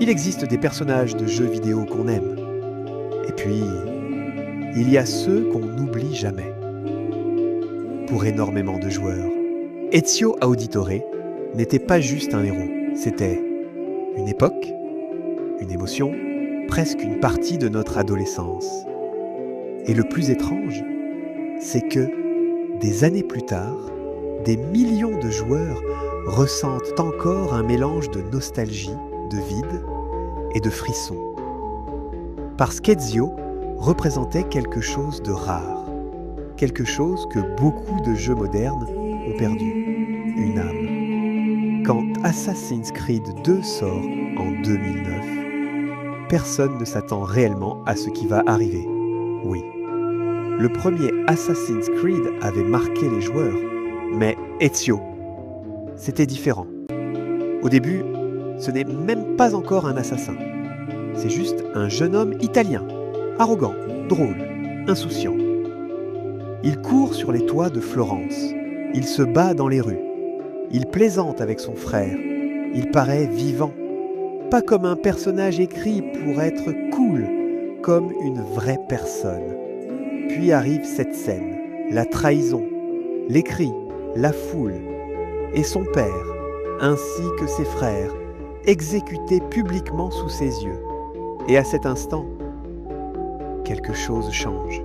Il existe des personnages de jeux vidéo qu'on aime. Et puis, il y a ceux qu'on n'oublie jamais. Pour énormément de joueurs, Ezio Auditore n'était pas juste un héros, c'était une époque, une émotion, presque une partie de notre adolescence. Et le plus étrange, c'est que, des années plus tard, des millions de joueurs ressentent encore un mélange de nostalgie, de vide et de frisson. Parce qu'Ezio représentait quelque chose de rare, quelque chose que beaucoup de jeux modernes ont perdu, une âme. Quand Assassin's Creed 2 sort en 2009, personne ne s'attend réellement à ce qui va arriver. Oui, le premier Assassin's Creed avait marqué les joueurs, mais Ezio, c'était différent. Au début, ce n'est même pas encore un assassin. C'est juste un jeune homme italien, arrogant, drôle, insouciant. Il court sur les toits de Florence, il se bat dans les rues, il plaisante avec son frère, il paraît vivant, pas comme un personnage écrit pour être cool, comme une vraie personne. Puis arrive cette scène, la trahison, les cris, la foule, et son père, ainsi que ses frères, exécutés publiquement sous ses yeux. Et à cet instant, quelque chose change.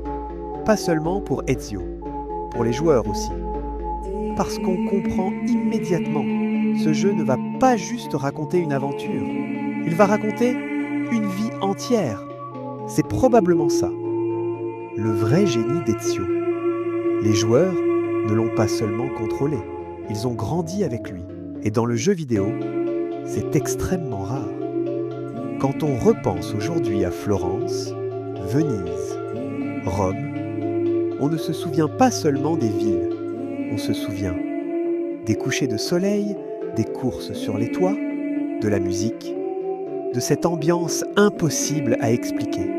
Pas seulement pour Ezio, pour les joueurs aussi. Parce qu'on comprend immédiatement, ce jeu ne va pas juste raconter une aventure, il va raconter une vie entière. C'est probablement ça, le vrai génie d'Ezio. Les joueurs ne l'ont pas seulement contrôlé, ils ont grandi avec lui. Et dans le jeu vidéo, c'est extrêmement rare. Quand on repense aujourd'hui à Florence, Venise, Rome, on ne se souvient pas seulement des villes, on se souvient des couchers de soleil, des courses sur les toits, de la musique, de cette ambiance impossible à expliquer.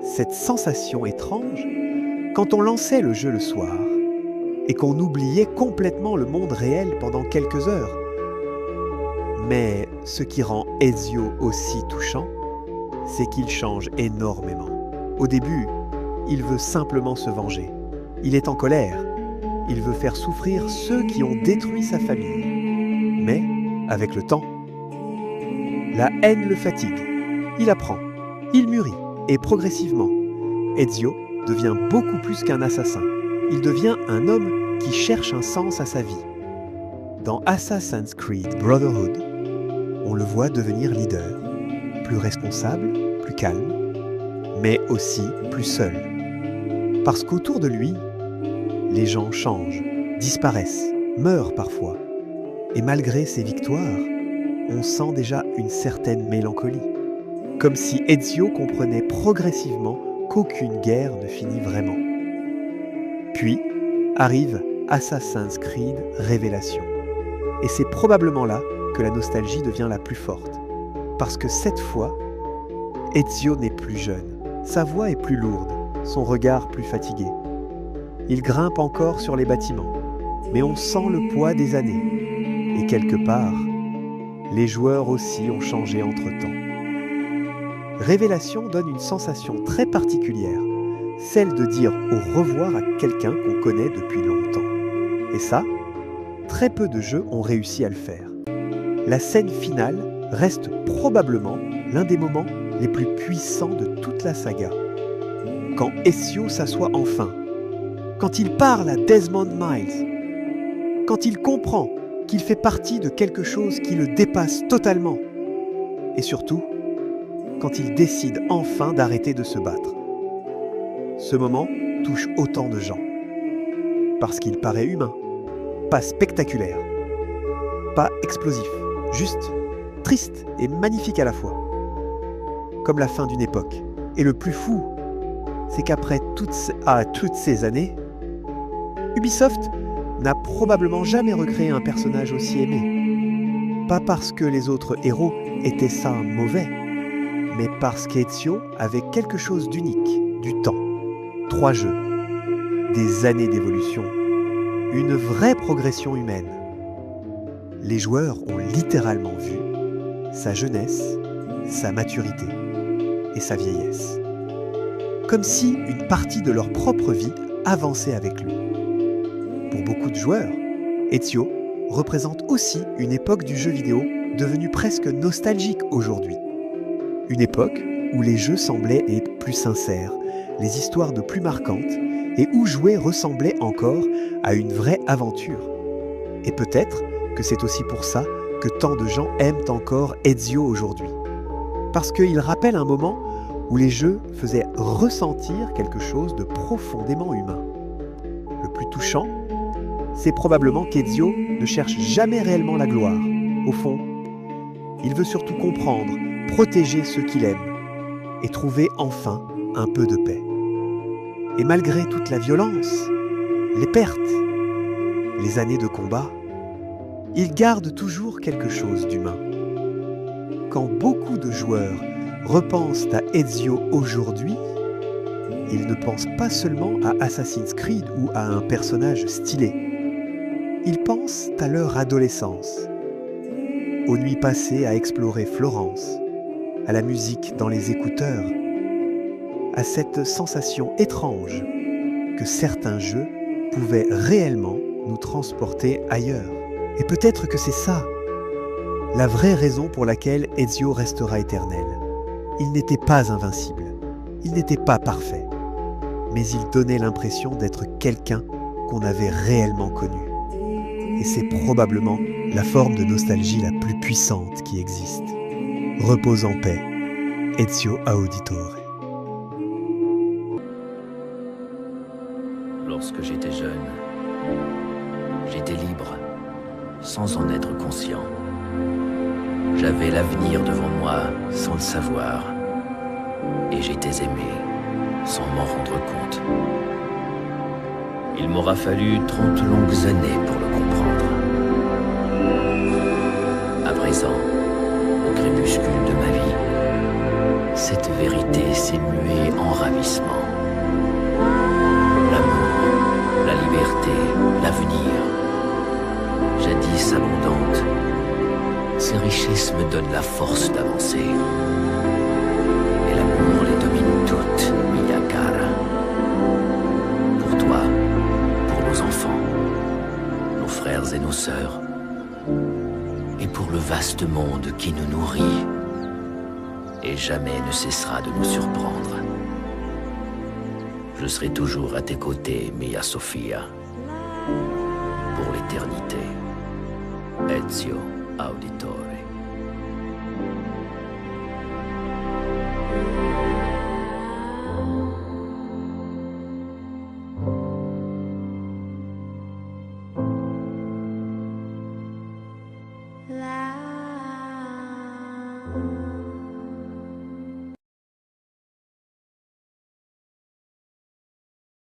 Cette sensation étrange quand on lançait le jeu le soir et qu'on oubliait complètement le monde réel pendant quelques heures. Mais ce qui rend Ezio aussi touchant, c'est qu'il change énormément. Au début, il veut simplement se venger. Il est en colère. Il veut faire souffrir ceux qui ont détruit sa famille. Mais, avec le temps, la haine le fatigue. Il apprend, il mûrit, et progressivement, Ezio devient beaucoup plus qu'un assassin. Il devient un homme qui cherche un sens à sa vie. Dans Assassin's Creed Brotherhood, on le voit devenir leader, plus responsable, plus calme, mais aussi plus seul. Parce qu'autour de lui, les gens changent, disparaissent, meurent parfois. Et malgré ses victoires, on sent déjà une certaine mélancolie. Comme si Ezio comprenait progressivement qu'aucune guerre ne finit vraiment. Puis arrive Assassin's Creed Révélation. Et c'est probablement là que la nostalgie devient la plus forte. Parce que cette fois, Ezio n'est plus jeune. Sa voix est plus lourde, son regard plus fatigué. Il grimpe encore sur les bâtiments, mais on sent le poids des années. Et quelque part, les joueurs aussi ont changé entre-temps. Révélation donne une sensation très particulière, celle de dire au revoir à quelqu'un qu'on connaît depuis longtemps. Et ça, très peu de jeux ont réussi à le faire. La scène finale reste probablement l'un des moments les plus puissants de toute la saga. Quand Ezio s'assoit enfin, quand il parle à Desmond Miles, quand il comprend qu'il fait partie de quelque chose qui le dépasse totalement, et surtout, quand il décide enfin d'arrêter de se battre. Ce moment touche autant de gens, parce qu'il paraît humain, pas spectaculaire, pas explosif, juste triste et magnifique à la fois. Comme la fin d'une époque. Et le plus fou, c'est qu'après toutes ces années, Ubisoft n'a probablement jamais recréé un personnage aussi aimé. Pas parce que les autres héros étaient ça mauvais, mais parce qu'Ezio avait quelque chose d'unique, du temps. 3 jeux, des années d'évolution, une vraie progression humaine. Les joueurs ont littéralement vu sa jeunesse, sa maturité et sa vieillesse. Comme si une partie de leur propre vie avançait avec lui. Pour beaucoup de joueurs, Ezio représente aussi une époque du jeu vidéo devenue presque nostalgique aujourd'hui. Une époque où les jeux semblaient être plus sincères, les histoires de plus marquantes et où jouer ressemblait encore à une vraie aventure. Et peut-être que c'est aussi pour ça que tant de gens aiment encore Ezio aujourd'hui. Parce qu'il rappelle un moment où les jeux faisaient ressentir quelque chose de profondément humain. Le plus touchant, c'est probablement qu'Ezio ne cherche jamais réellement la gloire. Au fond, il veut surtout comprendre, protéger ceux qu'il aime et trouver enfin un peu de paix. Et malgré toute la violence, les pertes, les années de combat, il garde toujours quelque chose d'humain. Quand beaucoup de joueurs repensent à Ezio aujourd'hui, ils ne pensent pas seulement à Assassin's Creed ou à un personnage stylé. Ils pensent à leur adolescence, aux nuits passées à explorer Florence, à la musique dans les écouteurs, à cette sensation étrange que certains jeux pouvaient réellement nous transporter ailleurs. Et peut-être que c'est ça, la vraie raison pour laquelle Ezio restera éternel. Il n'était pas invincible, il n'était pas parfait, mais il donnait l'impression d'être quelqu'un qu'on avait réellement connu. Et c'est probablement la forme de nostalgie la plus puissante qui existe. Repose en paix, Ezio Auditore. Lorsque j'étais jeune, j'étais libre, sans en être conscient. J'avais l'avenir devant moi sans le savoir, et j'étais aimé sans m'en rendre compte. Il m'aura fallu 30 longues années pour le comprendre. À présent, au crépuscule de ma vie, cette vérité s'est muée en ravissement. L'amour, la liberté, l'avenir, jadis abondante, ces richesses me donnent la force d'avancer. Et l'amour les domine toutes, mia cara. Pour toi, pour nos enfants, nos frères et nos sœurs, et pour le vaste monde qui nous nourrit, et jamais ne cessera de nous surprendre. Je serai toujours à tes côtés, Mia Sofia, pour l'éternité. Ezio Auditore.